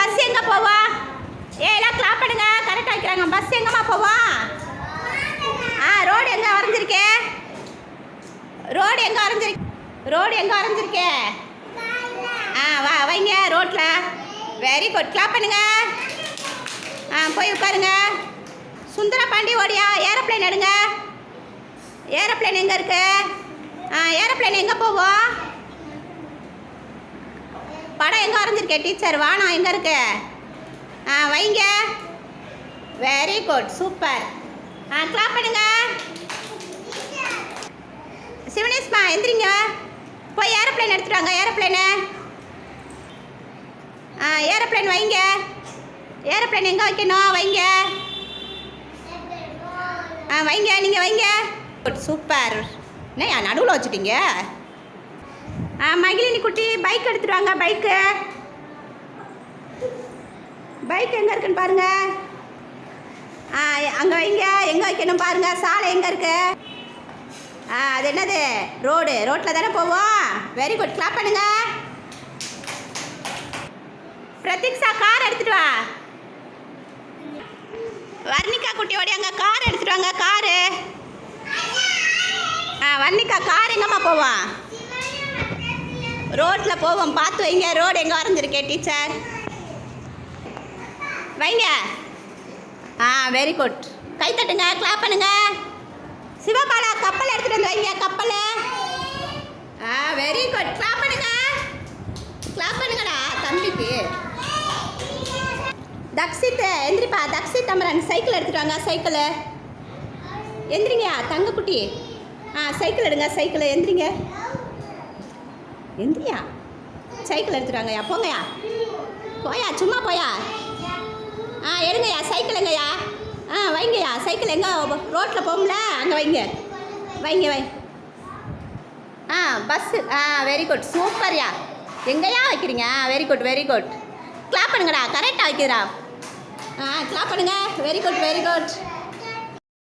Bus எங்கே போவோம்? எல்லாம் கிளாப் பண்ணுங்க. கரெக்டாக வைக்கிறாங்க. பஸ் எங்கம்மா போவோம்? ரோடு எங்கே வரைஞ்சிருக்கே? ரோடு எங்கே வரைஞ்சிருக்கே? வைங்க ரோட்டில். Very good. கிளாப் பண்ணுங்க. போய் உட்காருங்க. சுந்தர பாண்டி ஓடியா. ஏரோப்ளேன் எடுங்க. ஏரோப்ளேன் எங்கே இருக்கு? ஏரோப்ளேன் எங்கே போவோம்? படம் எங்கே வரைஞ்சிருக்கே டீச்சர்? வானம் எங்கே இருக்கு? வைங்க. Very good. சூப்பர். கிளாப் பண்ணுங்க. சிவனேஷ்மா எந்திரிங்க. போய் ஏரோப்ளேன் எடுத்துட்டு வாங்க. ஏரோப்ளேன் வைங்க. ஏரோப்ளேன் எங்கே வைக்கணும்? வைங்க. வைங்க. நீங்கள் வைங்க. குட். சூப்பர். என்ன நடுவில் வச்சுட்டீங்க? மகிழினி குட்டி பைக் எடுத்துட்டு வாங்க. பைக் எங்கே இருக்குன்னு பாருங்க. அங்கே வைங்க. எங்கே வைக்கணும் பாருங்க. சாலை எங்கே இருக்கு? அது என்னது? ரோட்டில் தானே போவோம். Very good. கிளாப் பண்ணுங்க. பிரதீக்ஷா கார் எடுத்துட்டு வா. வர்ணிகா குட்டியோடைய அங்கே கார் எடுத்துட்டு வாங்க. காரு. வர்ணிகா கார் எங்கம்மா போவோம்? ரோட்டில் போவோம். பார்த்து வைங்க. ரோடு எங்கே வரைஞ்சிருக்கே டீச்சர்? வைங்க. Very good. கை தட்டுங்க. கிளாப் பண்ணுங்க. சிவபாலா கப்பல் எடுத்துட்டு வந்து வைங்க. கப்பல். Very good. கிளாப் பண்ணுங்கடா தம்பிக்கு. தக்ஷித் எந்திரிப்பா. தக்ஷித் அமரன் சைக்கிள் எடுத்துட்டு வாங்க. சைக்கிள் எந்திரிங்க. தங்கக்குட்டி சைக்கிள் எடுங்க. சைக்கிள் எந்திரிங்க. எந்திரியா. சைக்கிள் எடுத்துட்டு வாங்கய்யா. போங்கய்யா. போயா. சும்மா போயா. எடுங்கய்யா. சைக்கிள் எங்கய்யா? வைங்கய்யா. சைக்கிள் எங்கே? ரோட்டில் போகும்ல அங்கே வைங்க. பஸ்ஸு. Very good. சூப்பர்யா. எங்கேயா வைக்கிறீங்க? Very good. கிளாப் பண்ணுங்கடா. கரெக்டாக வைக்கிறா. கிளாப் பண்ணுங்க. Very good.